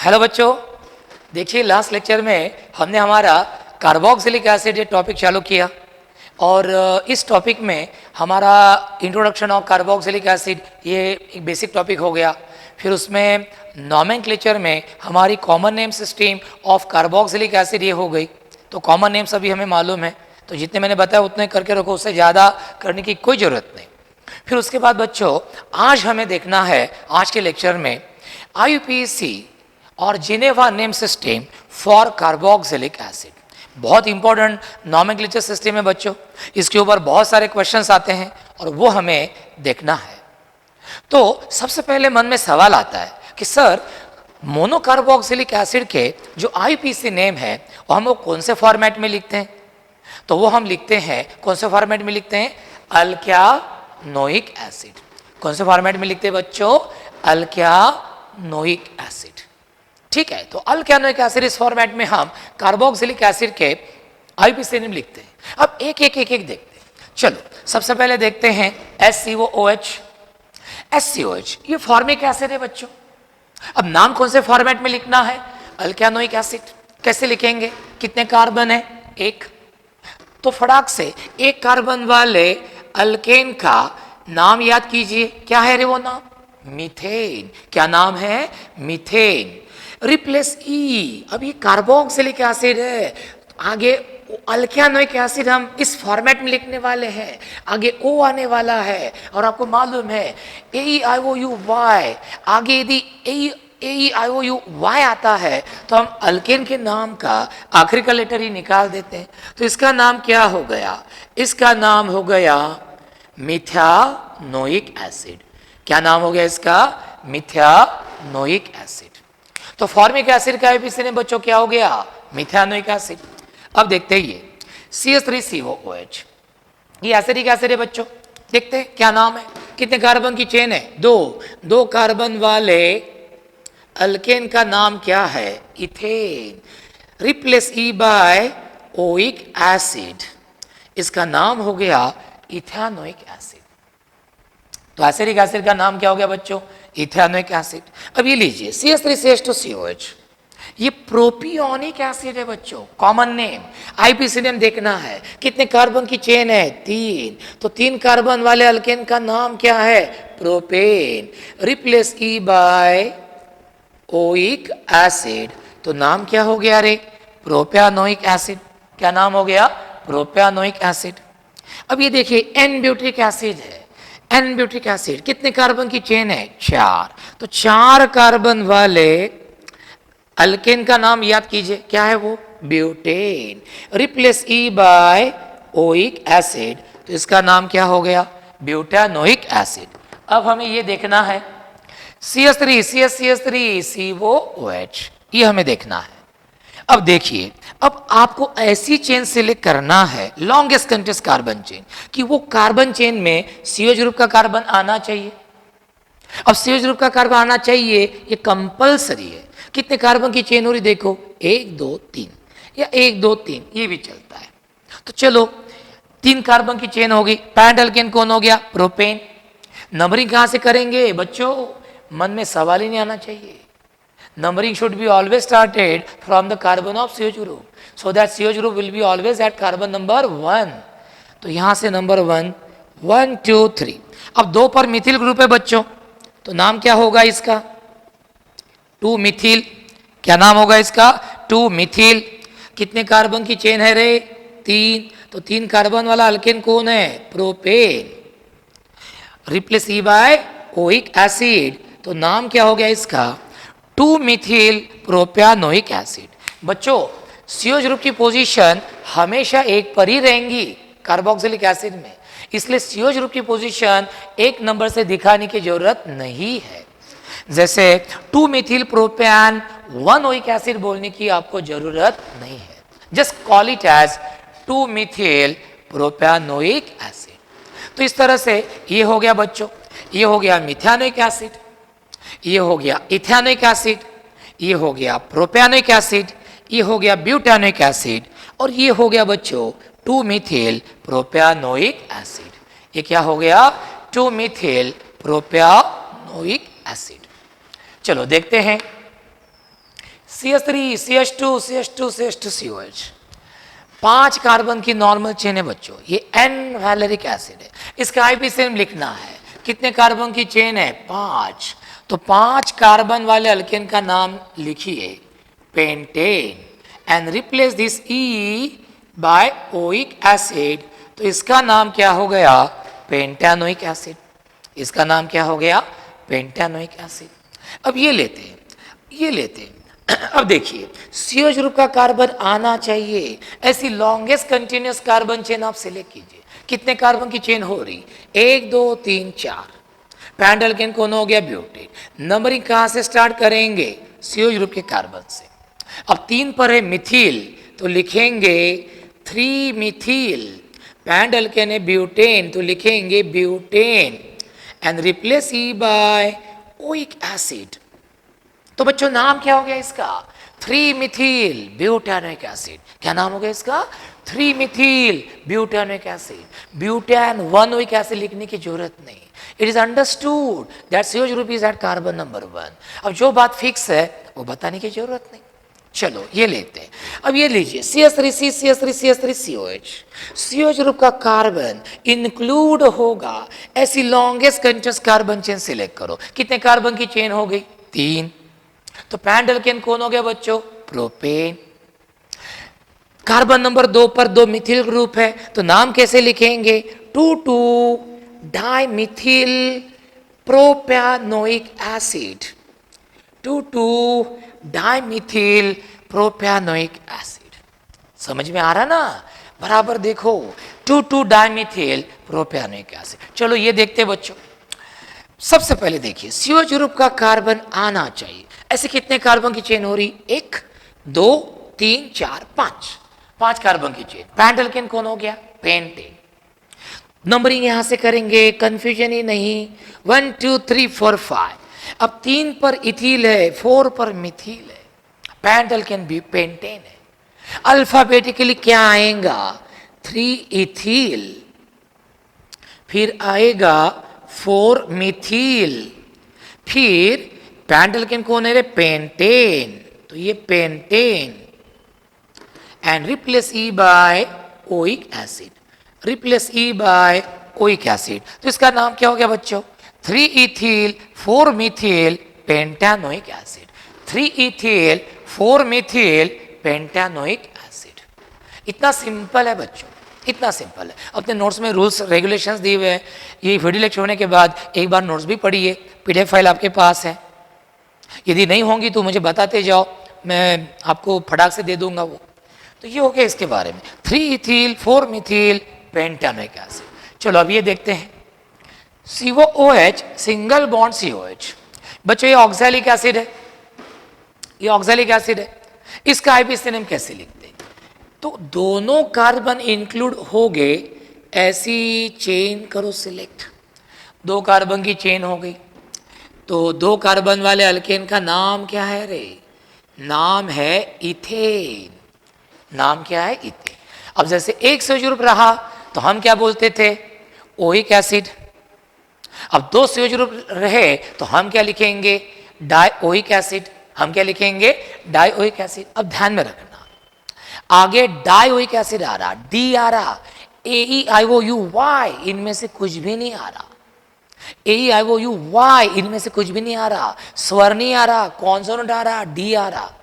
Hello बच्चों, देखिए last lecture में हमने हमारा कार्बोक्सिलिक एसिड ये टॉपिक चालू किया और इस टॉपिक में हमारा इंट्रोडक्शन ऑफ कार्बोक्सिलिक एसिड ये एक बेसिक टॉपिक हो गया। फिर उसमें नॉमेनक्लेचर में हमारी common name system of carboxylic acid ये हो गई। तो कॉमन नेम्स अभी हमें मालूम है, तो जितने मैंने बताया उतने करके रखो, उससे ज़्यादा करने की कोई ज़रूरत नहीं। फिर उसके बाद बच्चों आज हमें देखना है आज के लेक्चर में IUPAC और Geneva name system for carboxylic acid. बहुत इंपॉर्टेंट नॉमेनक्लेचर सिस्टम है बच्चों, इसके ऊपर बहुत सारे क्वेश्चंस आते हैं और वो हमें देखना है। तो सबसे पहले मन में सवाल आता है कि सर मोनोकार्बोक्सिलिक एसिड के जो IUPAC नेम है वो हम लोग कौन से फॉर्मेट में लिखते हैं? तो वो हम लिखते हैं, कौन से फॉर्मेट में लिखते हैं? अल्क्यानोइक एसिड। कौन से फॉर्मेट में लिखते हैं बच्चों? अल्क्यानोइक एसिड। ठीक है, तो अल्क्यानोइक एसिड इस फॉर्मेट में हम कार्बोक्सिलिक एसिड के IUPAC नेम लिखते हैं। अब एक देखते हैं। चलो सबसे पहले देखते हैं SCOOH। SCOH ये फॉर्मिक एसिड है बच्चों। अब नाम कौन से फॉर्मेट में लिखना है? अल्क्यानोइक एसिड। कैसे लिखेंगे? कितने कार्बन है? एक। तो फटाक से एक कार्बन वाले अल्केन का नाम याद कीजिए। क्या है रे वो नाम? मीथेन। क्या नाम है? मीथेन। रिप्लेस ई। अब ये कार्बोक्सिलिक एसिड है, आगे अल्क्यानोइक एसिड हम इस फॉर्मेट में लिखने वाले हैं, आगे O आने वाला है और आपको मालूम है AEIOU, आगे यदि AEIOU आता है तो हम अल्केन के नाम का आखिरी का लेटर ही निकाल देते हैं। तो इसका नाम क्या हो गया? इसका नाम हो गया मिथ्यानोइक एसिड। क्या नाम हो गया इसका? मिथ्यानोइक एसिड। तो फॉर्मिक एसिड का IUPAC नेम बच्चों क्या हो गया? मिथ्यानोइक एसिड। अब देखते हैं ये CH3COOH, ये एसिडिक एसिड है बच्चों। देखते हैं क्या नाम है, कितने कार्बन की चेन है? दो कार्बन वाले अल्केन का नाम क्या है? Ethane. Replace E by oic acid, इसका नाम हो गया इथेनोइक एसिड। तो एसिडिक एसिड का नाम क्या हो गया बच्चों? Ethanoic acid. अब ये लीजिए CH3CH2COH, ये प्रोपियोनिक एसिड है बच्चों। कॉमन नेम IUPAC नेम देखना है। कितने कार्बन की चेन है? 3। तो 3 कार्बन वाले अल्केन का नाम क्या है? Propane. Replace E by oic acid, तो नाम क्या हो गया रे? Propionic acid. क्या नाम हो गया? Propionic acid. अब ये देखिए N ब्यूटिक एसिड है। N ब्यूटिक एसिड कितने कार्बन की चेन है? 4। तो 4 कार्बन वाले अल्केन का नाम याद कीजिए। क्या है वो? Butane. Replace E by oic acid, तो इसका नाम क्या हो गया? Butanoic acid. अब हमें ये देखना है CH3CH3COOH, ये हमें देखना है। अब देखिए, अब आपको ऐसी चेन सिलेक्ट करना है, लॉन्गेस्ट कंटिन्यूअस कार्बन चेन, कि वो कार्बन चेन में CH ग्रुप का कार्बन आना चाहिए। अब CH ग्रुप का कार्बन आना चाहिए, ये कंपलसरी है। कितने कार्बन की चेन हो रही? देखो 1 2 3 या 1 2 3, ये भी चलता है। तो चलो 3 कार्बन की चेन होगी। पैरेंट अल्केन कौन हो गया? प्रोपेन। नंबरिंग कहां से करेंगे बच्चों? मन में सवाल ही नहीं आना चाहिए। Numbering should be always started from the carbon of CH group, so that CH group will be always at carbon number 1. तो यहां से नंबर 1 1 2 3। अब 2 पर मिथिल ग्रुप है बच्चों, तो नाम क्या होगा इसका? 2 मिथिल। क्या नाम होगा इसका? 2 मिथिल। कितने कार्बन की चेन है रे? 3। तो 3 कार्बन वाला अल्केन कौन है? Propane. Replace E by oic acid, तो नाम क्या हो गया इसका? 2 मिथिल प्रोपियोनिक एसिड। बच्चों CH ग्रुप की पोजीशन हमेशा एक पर ही रहेंगी कार्बोक्सिलिक एसिड में, इसलिए CH ग्रुप की पोजीशन एक नंबर से दिखाने की जरूरत नहीं है। जैसे 2 मिथिल प्रोपेन 1 ओइक एसिड बोलने की आपको जरूरत नहीं है। Just call it as 2 methyl propionic acid. तो इस तरह से ये हो गया बच्चों, ये हो गया मिथानोइक एसिड, ये हो गया इथेनोइक एसिड, ये हो गया प्रोपियोनिक एसिड, ये हो गया ब्यूटानोइक एसिड, और ये हो गया बच्चों 2 मिथिल प्रोपियोनिक एसिड। ये क्या हो गया? 2 मिथिल प्रोपियोनिक एसिड। चलो देखते हैं CH3 CH2 CH2 CH2 COH, 5 carbon की नॉर्मल चेन है बच्चों, ये एन वैलेरिक एसिड है। इसका आईपीसीएम लिखना है, कितने कार्बन की चेन है? 5। तो 5 कार्बन वाले अल्केन का नाम लिखिए pentane and replace this E by oic acid. तो इसका नाम क्या हो गया? Pentanoic acid. इसका नाम क्या हो गया? Pentanoic acid. अब ये लेते हैं, ये लेते हैं। अब देखिए CO ग्रुप का कार्बन आना चाहिए, ऐसी लॉन्गेस्ट कंटिन्यूस कार्बन चेन आप सिलेक्ट कीजिए। कितने कार्बन की चेन हो रही? 1 2 3 4। पैंडल्केन कौन हो गया? ब्यूटेन। नंबरिंग कहाँ से स्टार्ट करेंगे? CO ग्रुप के कार्बन से। अब 3 पर है मिथिल, तो लिखेंगे 3 मिथिल। पैंडल्केन है ब्यूटेन, तो लिखेंगे butane and replace E by oic acid. तो बच्चों नाम क्या हो गया इसका? 3 मिथिल ब्यूटानोइक एसिड। क्या नाम हो गया इसका? 3 methyl butanoic acid. Butan 1 oic acid लिखने की जरूरत नहीं। It is understood that CH group is at carbon number 1। अब जो बात फिक्स है वो बताने की जरूरत नहीं। चलो ये लेते हैं। अब ये लीजिए CH3C CH3 CH3 COH। CH group का कार्बन इंक्लूड होगा, ऐसी longest continuous carbon chain select करो। कितने कार्बन की चेन हो गई? 3। तो पैंडल्केन कौन हो गया बच्चों? प्रोपेन। कार्बन नंबर 2 पर 2 मिथिल ग्रुप है, तो नाम कैसे लिखेंगे? 2,2 डाइमिथिल प्रोपैनोइक एसिड। 2,2 डाइमिथिल प्रोपैनोइक एसिड। समझ में आ रहा ना? बराबर देखो, 2,2 डाइमिथिल प्रोपैनोइक एसिड। चलो ये देखते हैं बच्चों। सबसे पहले देखिए CH ग्रुप का कार्बन आना चाहिए, ऐसे कितने कार्बन की चेन हो रही? 1 2 3 4 5। 5 कार्बन की चेन। पैंडल्केन कौन हो गया? पेंटेन। नंबरिंग यहां से करेंगे, कंफ्यूजन ही नहीं। 1 2 3 4 5। अब 3 पर इथिल है, 4 पर मिथिल है। पैंडल्केन भी पेंटेन है। अल्फाबेटिकली क्या आएगा? 3 इथिल, फिर आएगा 4 मिथिल, फिर पैंडल्केन कौन है रे? पेंटेन। तो ये pentane and replace E by oic acid. Replace E by oic acid. तो इसका नाम क्या हो गया बच्चों? 3 ethyl 4 methyl pentanoic acid. 3 ethyl 4 methyl pentanoic acid. इतना सिंपल है बच्चों, इतना सिंपल है। अपने नोट्स में रूल्स रेगुलेशंस दिए हुए हैं। ये वीडियो लेक्चर होने के बाद एक बार नोट्स भी पढ़िए, PDF फाइल आपके पास है। यदि नहीं होंगी तो मुझे बताते जाओ, मैं आपको फटाक से दे दूंगा वो। तो ये हो गया इसके बारे में, 3 इथिल 4 मिथिल पेंटानोइक एसिड। चलो अब ये देखते हैं COOH सिंगल बॉन्ड COH। बच्चों ये ऑक्सैलिक एसिड है, ये ऑक्सैलिक एसिड है। इसका आईपीसीएम कैसे लिखते हैं? तो दोनों कार्बन इंक्लूड हो गए, ऐसी चेन करो सिलेक्ट। 2 कार्बन की चेन हो गई, तो 2 कार्बन वाले अल्केन का नाम क्या है रे? नाम है इथेन। नाम क्या है? इथेन। अब जैसे एक CH ग्रुप रहा तो हम क्या बोलते थे? Oic acid. अब 2 CH ग्रुप रहे तो हम क्या लिखेंगे? Dioic acid. हम क्या लिखेंगे? Dioic acid. अब ध्यान में रखना, आगे डाइओइक एसिड आ रहा, डी आ रहा, AeIOU इनमें से कुछ भी नहीं आ रहा। AeIOU इनमें से कुछ भी नहीं आ रहा। स्वर नहीं आ रहा, कॉन्सोनेंट आ रहा, डी आ रहा।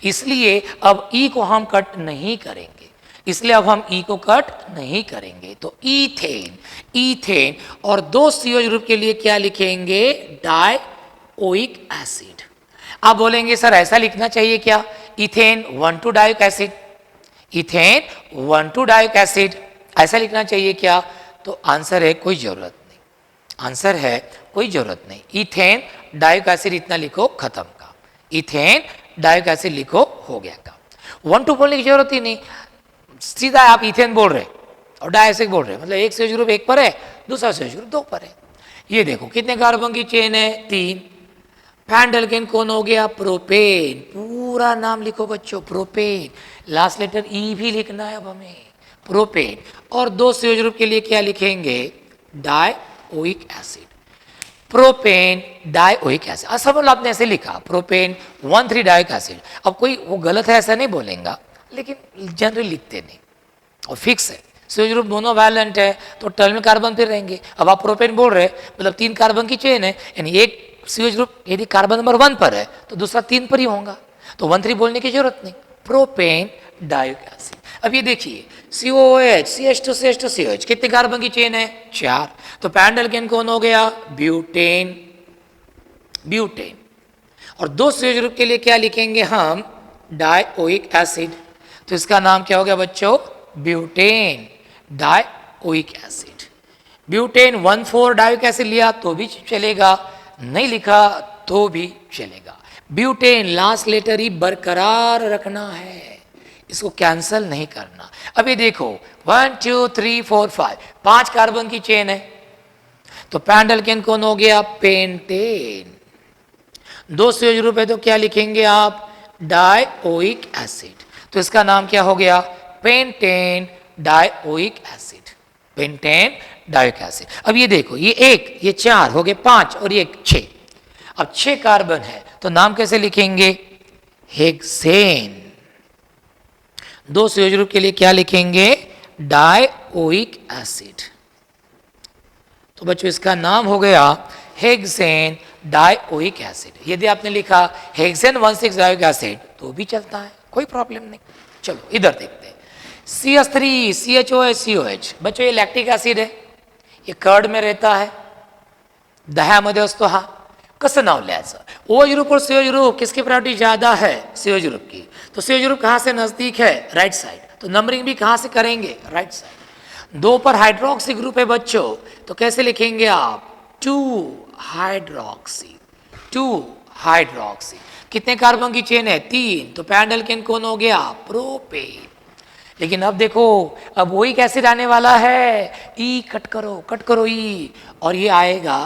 इसलिए अब ई को हम कट नहीं करेंगे, इसलिए अब हम ई को कट नहीं करेंगे। तो ईथेन, ईथेन। और 2 CH ग्रुप के लिए क्या लिखेंगे? Dioic acid. आप बोलेंगे सर ऐसा लिखना चाहिए क्या? Ethane 1,2 dioic acid, ethane 1,2 dioic acid, ऐसा लिखना चाहिए क्या? तो आंसर है कोई जरूरत नहीं। आंसर है कोई जरूरत नहीं। इथेन डाइओइक एसिड इतना लिखो, खत्म का। इथेन डाइओइक एसिड लिखो, हो गया काम। 1,2 बोलने की जरूरत ही नहीं, सीधा आप इथेन बोल रहे और डाइएसिड बोल रहे, मतलब एक CH ग्रुप 1 पर है, दूसरा CH ग्रुप 2 पर है। ये देखो कितने कार्बन की चेन है? 3। पैंडल्केन कौन हो गया? प्रोपेन। पूरा नाम लिखो बच्चों, प्रोपेन। लास्ट लेटर ई भी लिखना है अब हमें, प्रोपेन। और 2 CH ग्रुप के लिए क्या लिखेंगे? Dioic acid. Propane dioic acid. सब आपने ऐसे लिखा प्रोपेन 1,3 डाइओइक एसिड। अब कोई वो गलत है ऐसा नहीं बोलेगा, लेकिन जनरली लिखते नहीं और फिक्स है। CO ग्रुप मोनोवैलेंट है तो टर्मिनल कार्बन पे रहेंगे। अब आप प्रोपेन बोल रहे मतलब 3 कार्बन की चेन है, यानी एक CO ग्रुप यदि कार्बन नंबर 1 पर है तो दूसरा 3 पर ही होगा, तो 1,3 बोलने की जरूरत नहीं, प्रोपेन डाइओइक एसिड। अब ये देखिए COOH CH2 CH2 COH कितने कार्बन की चेन है? 4। तो पैरेंट एल्केन कौन हो गया? ब्यूटेन। ब्यूटेन। और 2 CO ग्रुप के लिए क्या लिखेंगे हम? Dioic acid. तो इसका नाम क्या हो गया बच्चों? Butane dioic acid. Butane 1,4 dioic acid लिया तो भी चलेगा, नहीं लिखा तो भी चलेगा। ब्यूटेन लास्ट लेटर ही बरकरार रखना है, इसको कैंसल नहीं करना। अभी देखो 1 2 3 4 5 5 कार्बन की चेन है, तो पैरेंट एल्केन कौन हो गया? पेंटेन। 2 CO ग्रुप है तो क्या लिखेंगे आप? Dioic acid. तो इसका नाम क्या हो गया? Pentane dioic acid. Pentane dioic acid. अब ये देखो ये 1 ये 4 हो गए 5 और ये 6। अब 6 कार्बन है तो नाम कैसे लिखेंगे? हेक्सेन। 2 CO ग्रुप के लिए क्या लिखेंगे? Dioic acid. तो बच्चों इसका नाम हो गया हेक्सेन डाइओइक एसिड। यदि आपने लिखा हेक्सेन 1,6 डाइओइक एसिड तो भी चलता है, कोई प्रॉब्लम नहीं। चलो इधर देखते हैं। CH3 CHOH COH। बच्चों ये लैक्टिक एसिड है, ये कर्ड में रहता है, दह्यामध्ये असतो हा। कसं नाव लिहायचं? OH ग्रुप और COH ग्रुप किसकी प्रायोरिटी ज्यादा है? COH ग्रुप की। तो COH ग्रुप कहां से नजदीक है? राइट साइड, तो नंबरिंग भी कहां से करेंगे? Right side. 2 पर हाइड्रोक्सी ग्रुप है बच्चों, तो कैसे लिखेंगे आप? 2 हाइड्रोक्सी। 2 हाइड्रोक्सी। कितने कार्बन की चेन है? 3। तो पैरेंट एल्केन कौन हो गया? प्रोपेन। लेकिन अब देखो अब वही एसिड आने वाला है, ई कट करो ई, और ये आएगा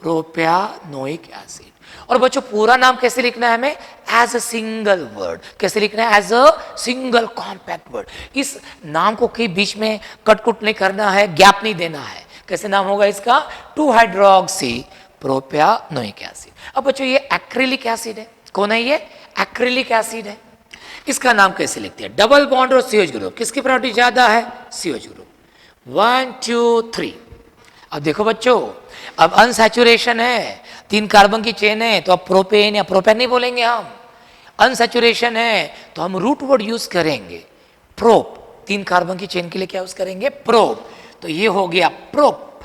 प्रोपियानोइक एसिड। और बच्चों पूरा नाम कैसे लिखना है हमें? As a single word. कैसे लिखना है? As a single compact word. इस नाम को के बीच में कटकुट नहीं करना है, गैप नहीं देना है। कैसे नाम होगा इसका? 2 हाइड्रोक्सी प्रोपियानोइक एसिड। अब बच्चों ये एक्रिलिक एसिड है। कौन है ये? एक्रिलिक एसिड है। इसका नाम कैसे लिखते हैं? डबल बॉन्ड और CH ग्रुप किसकी प्रायोरिटी ज्यादा है? CH group. 1 2 3। अब देखो बच्चों अब अनसैचुरेशन है, 3 कार्बन की चेन है, तो अब प्रोपेन या प्रोपेन नहीं बोलेंगे हम। अनसैचुरेशन है तो हम रूट वर्ड यूज करेंगे प्रोप। 3 कार्बन की चेन के लिए क्या यूज करेंगे? प्रोप। तो ये हो गया प्रोप।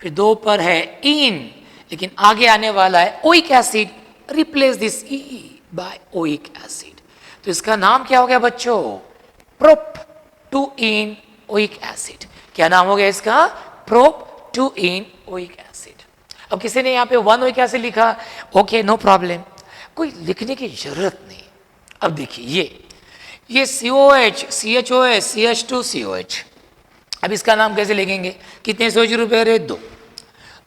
फिर 2 पर है इन, लेकिन आगे आने वाला है oic acid, replace this E by oic acid. तो इसका नाम क्या हो गया बच्चों? प्रोप 2 इन ओइक एसिड। क्या नाम हो गया इसका? प्रोप 2 इन ओइक एसिड। अब किसी ने यहाँ पे 1 ओइक एसिड लिखा, ओके नो प्रॉब्लम, कोई लिखने की जरूरत नहीं। अब देखिए ये COH CHOH CH2 COH। अब इसका नाम कैसे लिखेंगे? कितने COH ग्रुप है? 2।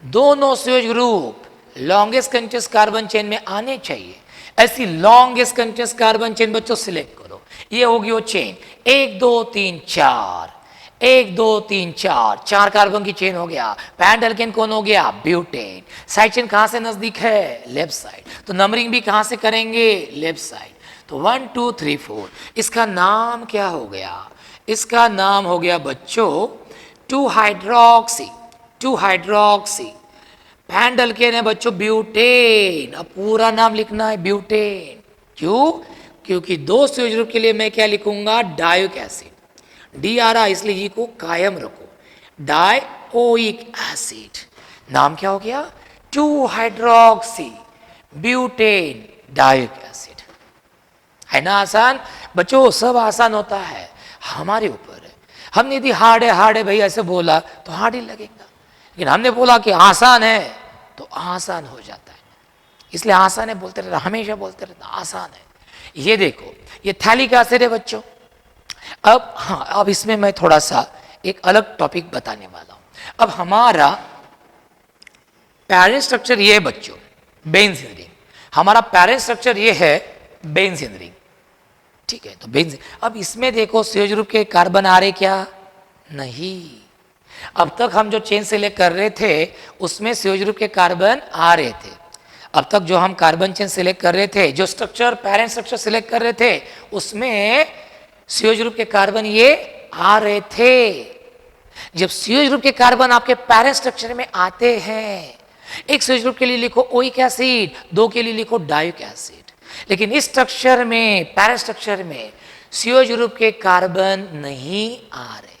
दोनों COH group longest continuous carbon chain में आने चाहिए। ऐसी लॉन्गेस्ट कंटिन्यूअस कार्बन चेन बच्चों सिलेक्ट करो। ये होगी वो चेन 1 2 3 4, 1 2 3 4, 4 कार्बन की चेन हो गया। पैरेंट एल्केन कौन हो गया? ब्यूटेन। साइड चेन कहां से नजदीक है? लेफ्ट साइड, तो नंबरिंग भी कहां से करेंगे? Left side. तो 1 2 3 4। इसका नाम क्या हो गया? इसका नाम हो गया बच्चों 2 हाइड्रोक्सी। 2 हाइड्रोक्सी। पैरेंट एल्केन है बच्चों ब्यूटेन। अब पूरा नाम लिखना है ब्यूटेन। क्यों? क्योंकि 2 CH ग्रुप के लिए मैं क्या लिखूंगा? Dioic acid. DRI, इसलिए जी को कायम रखो। Dioic acid. नाम क्या हो गया? 2 हाइड्रोक्सी ब्यूटेन डाइओइक एसिड। है ना आसान? बच्चों सब आसान होता है, हमारे ऊपर है। हमने यदि हार्ड है भाई ऐसे बोला तो हार्ड ही लगेगा, लेकिन हमने बोला कि आसान है तो आसान हो जाता है। इसलिए आसान है बोलते रहना, हमेशा बोलते रहना आसान है। ये देखो ये थैलिक एसिड है बच्चों। अब हाँ, अब इसमें मैं थोड़ा सा एक अलग टॉपिक बताने वाला हूं। अब हमारा पैरेंट स्ट्रक्चर ये है बच्चों, बेंजीन रिंग। हमारा पैरेंट स्ट्रक्चर ये है बेंजीन रिंग, ठीक है। तो बेंजीन, अब इसमें देखो CH ग्रुप के कार्बन आ रहे क्या? नहीं। अब तक हम जो चेन सिलेक्ट कर रहे थे उसमें सीओ ग्रुप के कार्बन आ रहे थे। अब तक जो हम कार्बन चेन सिलेक्ट कर रहे थे, जो स्ट्रक्चर पैरेंट स्ट्रक्चर सिलेक्ट कर रहे थे, उसमें सीओ ग्रुप के कार्बन ये आ रहे थे। जब सीओ ग्रुप के कार्बन आपके पैरेंट स्ट्रक्चर में आते हैं, एक सीओ ग्रुप के लिए लिखो ओइक एसिड, दो के लिए लिखो डाइक एसिड, लेकिन इस स्ट्रक्चर में, पैरेंट स्ट्रक्चर में सीओ ग्रुप के कार्बन नहीं आ रहे।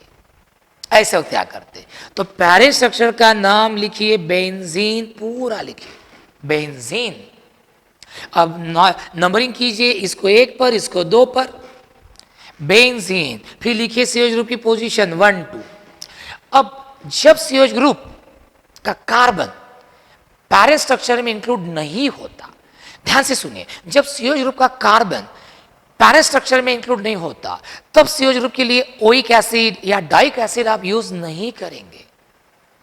ऐसे वक्त क्या करते, तो पैरेंट स्ट्रक्चर का नाम लिखिए बेंजीन, पूरा लिखिए बेंजीन। अब नंबरिंग कीजिए, इसको 1 पर, इसको 2 पर, बेंजीन। फिर लिखिए सीओ ग्रुप की पोजीशन 1 2। अब जब सीओ ग्रुप का कार्बन पैरेंट स्ट्रक्चर में इंक्लूड नहीं होता, ध्यान से सुनिए, जब सीओ ग्रुप का कार्बन पैरेंट स्ट्रक्चर में इंक्लूड नहीं होता, तब सीओ ग्रुप के लिए ओइक एसिड या डाइक एसिड आप यूज नहीं करेंगे।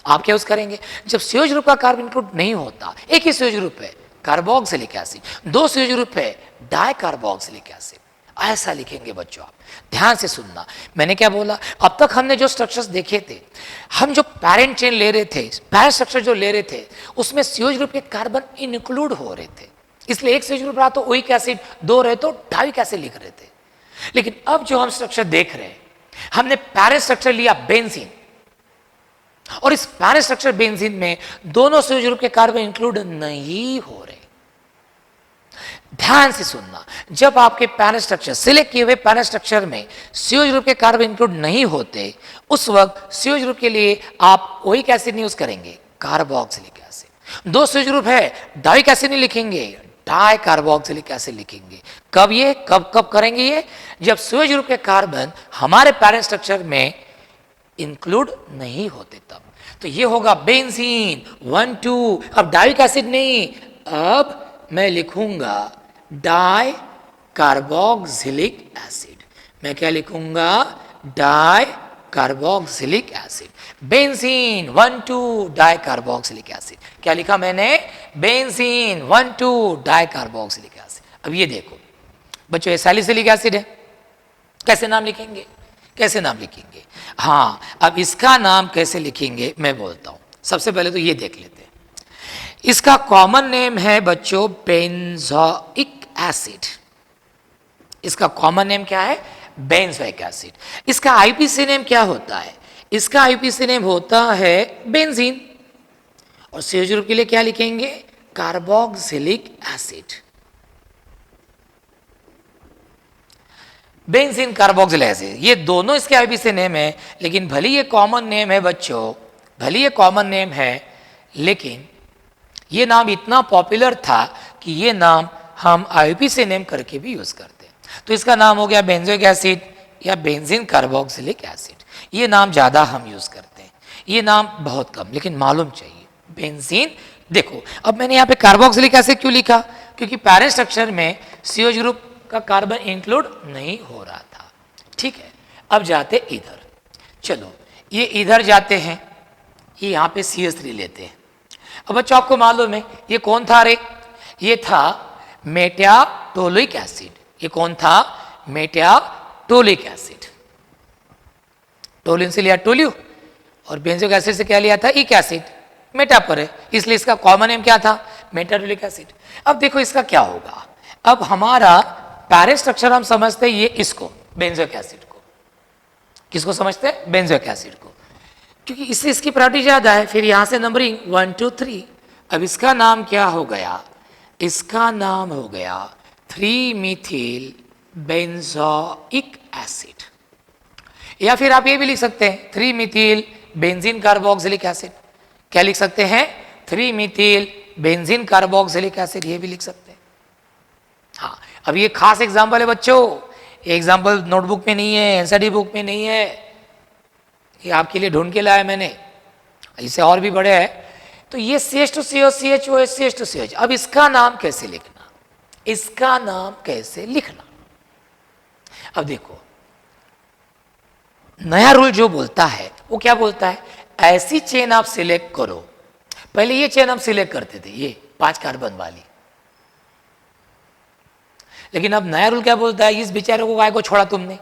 आप क्या यूज करेंगे, जब सीओ ग्रुप का कार्बन इंक्लूड नहीं होता, एक ही सीओ ग्रुप है कार्बोक्सिलिक एसिड, दो सीओ ग्रुप है डाइकार्बोक्सिलिक एसिड, ऐसा लिखेंगे बच्चों। आप ध्यान से सुनना, मैंने क्या बोला, अब तक हमने जो स्ट्रक्चर्स देखे थे, हम जो पैरेंट चेन ले रहे थे, पैरेंट स्ट्रक्चर जो ले रहे थे, उसमें सीओ ग्रुप के कार्बन इंक्लूड हो रहे थे, इसलिए एक सीओ ग्रुप रहा तो ओइक एसिड, दो रहे तो डाइक एसिड लिख रहे थे। लेकिन अब जो हम स्ट्रक्चर देख रहे हैं, हमने पैरेंट स्ट्रक्चर लिया बेंजीन, और इस पैरेंट स्ट्रक्चर बेंजीन में दोनों सीओ ग्रुप के कार्बन इंक्लूड नहीं हो रहे। ध्यान से सुनना, जब आपके पैरेंट स्ट्रक्चर, सिलेक्ट किए हुए पैरेंट स्ट्रक्चर में सीओ ग्रुप के कार्बन इंक्लूड नहीं होते, उस वक्त सीओ ग्रुप के लिए आप ओइक एसिड नहीं यूज करेंगे, कार्बोक्सिलिक एसिड। दो सीओ ग्रुप है, डाइक एसिड नहीं लिखेंगे, डाइकार्बोक्सिलिक एसिड लिखेंगे। कब ये, कब कब करेंगे ये, जब सीओ ग्रुप के कार्बन हमारे पैरेंट स्ट्रक्चर में इंक्लूड नहीं होते तब। तो ये होगा बेंजीन 1 2। अब डाइक एसिड नहीं, अब मैं लिखूंगा डाई कार्बोक्सिलिक एसिड। मैं क्या लिखूंगा, di carboxylic acid. Benzene 1 2 di carboxylic acid. क्या लिखा मैंने, बेंजीन 1 2 डाई कार्बोक्सिलिक एसिड। अब ये देखो बच्चों, ये सैलिसिलिक एसिड है, कैसे नाम लिखेंगे, कैसे नाम लिखेंगे। हाँ, अब इसका नाम कैसे लिखेंगे मैं बोलता हूं। सबसे पहले तो ये देख लेते हैं, इसका कॉमन नेम है बच्चों बेंजोइक एसिड। इसका कॉमन नेम क्या है, बेंजोइक एसिड। इसका आईपीसी नेम क्या होता है, इसका आईपीसी नेम होता है बेंजीन। और सीओ ग्रुप के लिए क्या लिखेंगे, carboxylic acid. Benzene carboxylic acid, ये दोनों इसके आईपीसी नेम है। लेकिन भले ये कॉमन नेम है बच्चों, भले ये कॉमन नेम है, लेकिन ये नाम इतना पॉपुलर था कि ये नाम हम आईपीसी नेम करके भी यूज करते हैं। तो इसका नाम हो गया बेंजोइक एसिड या बेंजीन कार्बोक्सिलिक एसिड। ये नाम ज्यादा हम यूज करते हैं, ये नाम बहुत कम, लेकिन मालूम चाहिए बेंजीन। देखो अब मैंने यहाँ पे कार्बोक्सिलिक एसिड क्यों लिखा, क्योंकि पैरेंट स्ट्रक्चर में सीओ ग्रुप का कार्बन इंक्लूड नहीं हो रहा था। ठीक है, अब जाते इधर, चलो ये इधर जाते हैं, ये यहाँ पे CH3 लेते हैं। अब बच्चों आपको मालूम है ये कौन था रे, ये था मेटाटोलिक एसिड। ये कौन था, मेटाटोलिक एसिड। टोलिन से लिया टोल्यू, और बेंजोइक एसिड से क्या लिया था, इक एसिड, मेटा पर है, इसलिए इसका कॉमन नेम क्या था, मेटाटोलिक एसिड। अब देखो इसका क्या होगा, अब हमारा पैरेंट स्ट्रक्चर हम समझते हैं ये इसको, बेंजोइक एसिड को। किसको समझते हैं, बेंजोइक एसिड को, क्योंकि इससे इसकी प्रॉपर्टी ज्यादा है। फिर यहां से नंबरिंग 1 2 3। अब इसका नाम क्या हो गया, इसका नाम हो गया 3 मीथिल बेंजोइक एसिड। या फिर आप ये भी लिख सकते हैं 3 मीथिल बेंजीन कार्बोक्सिलिक एसिड। क्या लिख सकते हैं, 3 मीथिल बेंजीन कार्बोक्सिलिक एसिड, ये भी लिख सकते हैं। हाँ, अब ये खास एग्जाम्पल है बच्चों, एग्जाम्पल नोटबुक में नहीं है, एनसीईआरटी बुक में नहीं है, ये आपके लिए ढूंढ के लाया मैंने, इसे और भी बड़े है। तो ये CH2CO CHOH CH2CH। अब इसका नाम कैसे लिखना, इसका नाम कैसे लिखना। अब देखो नया रूल जो बोलता है वो क्या बोलता है, ऐसी चेन आप सिलेक्ट करो। पहले ये चेन हम सिलेक्ट करते थे, ये 5 कार्बन वाली, लेकिन अब नया रूल क्या बोलता है, इस बेचारे को काय को छोड़ा तुमने,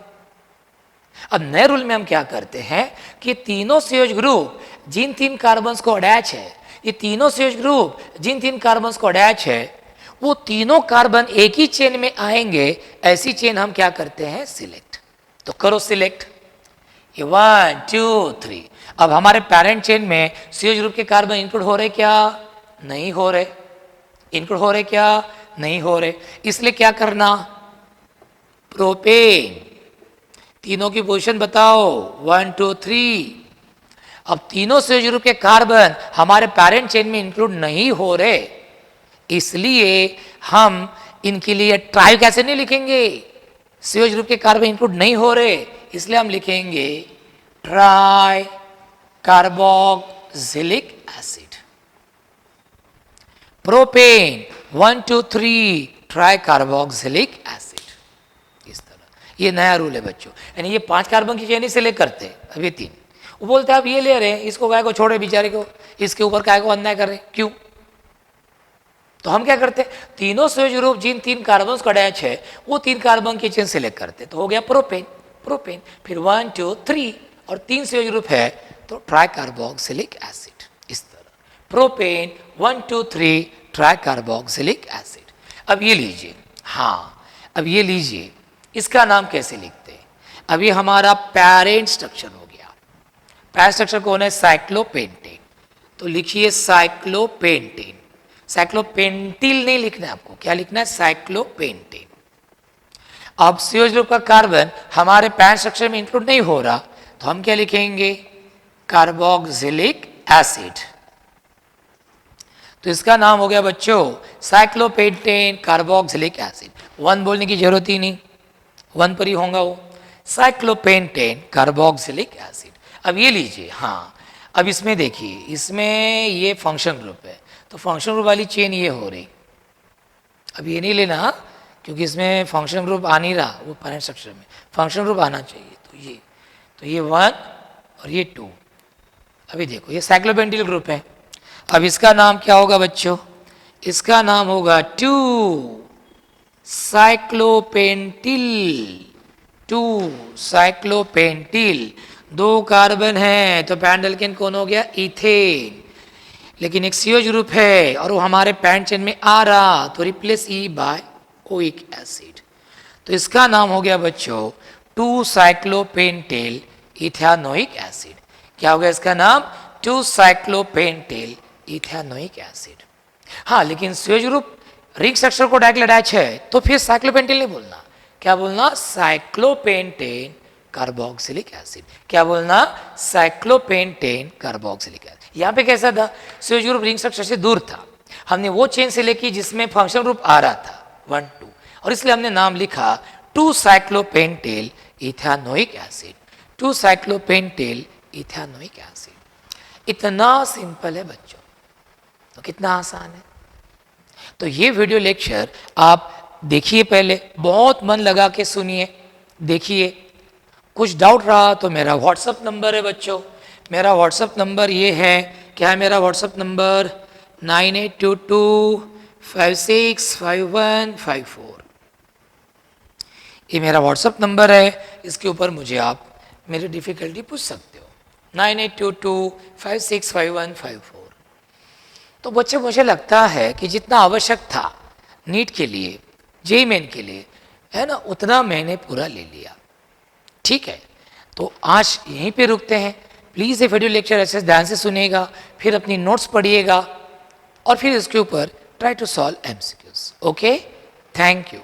अब नए रूल में हम क्या करते हैं कि तीनों संयोज ग्रुप जिन 3 कार्बन्स को अटैच है, ये तीनों संयोज ग्रुप जिन 3 कार्बन्स को अटैच है, वो तीनों कार्बन एक ही चेन में आएंगे, ऐसी चेन हम क्या करते हैं, सिलेक्ट। तो करो सिलेक्ट, ये 1 2 3। अब हमारे पेरेंट चेन में संयोज ग्रुप के कार्बन इंक्लूड हो रहे क्या, नहीं हो रहे, इंक्लूड हो रहे क्या, नहीं हो रहे, इसलिए क्या करना, प्रोपेन तीनों की पोजीशन बताओ 1 2 3। अब तीनों संयोज ग्रुप के कार्बन हमारे पेरेंट चेन में इंक्लूड नहीं हो रहे, इसलिए हम इनके लिए ट्राई कैसे नहीं लिखेंगे, संयोज ग्रुप के कार्बन इंक्लूड नहीं हो रहे, इसलिए हम लिखेंगे try carboxylic acid. Propane 1 2 3 try carboxylic acid. इस तरह ये नया रूल है बच्चों, यानी ये 5 कार्बन की चेन ही सिलेक्ट करते हैं, अब ये 3 वो बोलते हैं आप ये ले रहे हैं, इसको काय को छोड़े बेचारे को, इसके ऊपर काय को अन्याय कर रहे हैं, क्यों। तो हम क्या करते हैं, तीनों संयोज ग्रुप जिन 3 कार्बन का अटैच है वो 3 कार्बन की चेन सिलेक्ट करते हैं, तो हो गया प्रोपेन। प्रोपेन फिर 1 2 3 और 3 संयोज ग्रुप है तो ट्राई कार्बोक्सिलिक एसिड। इस तरह प्रोपेन 1 2 3 ट्राई कार्बोक्सिलिक एसिड। अब ये लीजिए, हाँ अब ये लीजिए, इसका नाम कैसे लिखते हैं, अब ये हमारा पेरेंट स्ट्रक्चर हो गया। पेरेंट स्ट्रक्चर कौन है, साइक्लोपेंटेन, तो लिखिए साइक्लोपेंटेन। साइक्लोपेंटिल नहीं लिखना है आपको, क्या लिखना है, साइक्लोपेंटेन। अब संयोज ग्रुप का कार्बन हमारे पेरेंट स्ट्रक्चर में इंक्लूड नहीं हो रहा, तो हम क्या लिखेंगे, कार्बोक्सिलिक एसिड। तो इसका नाम हो गया बच्चों साइक्लोपेंटेन कार्बोक्सिलिक एसिड। 1 बोलने की जरूरत ही नहीं, 1 पर ही होगा वो, साइक्लोपेंटेन कार्बोक्सिलिक एसिड। अब ये लीजिए, हाँ अब इसमें देखिए, इसमें ये फंक्शन ग्रुप है, तो फंक्शन ग्रुप वाली चेन ये हो रही, अब ये नहीं लेना क्योंकि इसमें फंक्शन ग्रुप आ नहीं रहा, वो पेरेंट स्ट्रक्चर में फंक्शन ग्रुप आना चाहिए, तो ये 1 और ये 2। अभी देखो ये साइक्लोपेंटिल ग्रुप है, अब इसका नाम क्या होगा बच्चों, इसका नाम होगा 2 साइक्लोपेंटिल। 2 साइक्लोपेंटिल, 2 कार्बन है तो पेरेंट एल्केन कौन हो गया, इथेन। लेकिन एक सीओच ग्रुप है और वो हमारे पेरेंट चेन में आ रहा, तो replace E by oic acid. तो इसका नाम हो गया बच्चों 2 साइक्लोपेंटेल इथेनोइक एसिड। क्या हो गया इसका नाम, 2 साइक्लोपेंटेल इथेनोइक एसिड। हाँ लेकिन सीओच ग्रुप रिंग स्ट्रक्चर को डायरेक्टली अटैच है तो फिर साइक्लोपेंटेल नहीं बोलना, क्या बोलना, साइक्लोपेंटेन कार्बोक्सिलिक एसिड। क्या बोलना, साइक्लोपेंटेन कार्बोक्सिलिक एसिड। यहाँ पे कैसा था, सीओच ग्रुप रिंग स्ट्रक्चर से दूर था, हमने वो चेन से लेके जिसमें फंक्शन ग्रुप आ रहा था 1 2, और इसलिए हमने नाम लिखा 2 cyclopentyl ethanoic acid. 2 cyclopentyl ethanoic acid. इतना सिंपल है बच्चों, तो कितना आसान है। तो ये वीडियो लेक्चर आप देखिए, पहले बहुत मन लगा के सुनिए, देखिए। कुछ डाउट रहा तो मेरा व्हाट्सअप नंबर है बच्चों, मेरा व्हाट्सअप नंबर ये है, क्या है मेरा व्हाट्सअप नंबर, 9822565154। ये मेरा व्हाट्सअप नंबर है, इसके ऊपर मुझे आप मेरी डिफ़िकल्टी पूछ सकते हो, 9822565154। तो बच्चे मुझे लगता है कि जितना आवश्यक था नीट के लिए, जेईई मेन के लिए, है ना, उतना मैंने पूरा ले लिया। ठीक है, तो आज यहीं पे रुकते हैं। प्लीज़ ये वीडियो लेक्चर ऐसे ध्यान से सुनिएगा, फिर अपनी नोट्स पढ़िएगा और फिर इसके ऊपर try to solve MCQs. Okay, thank you.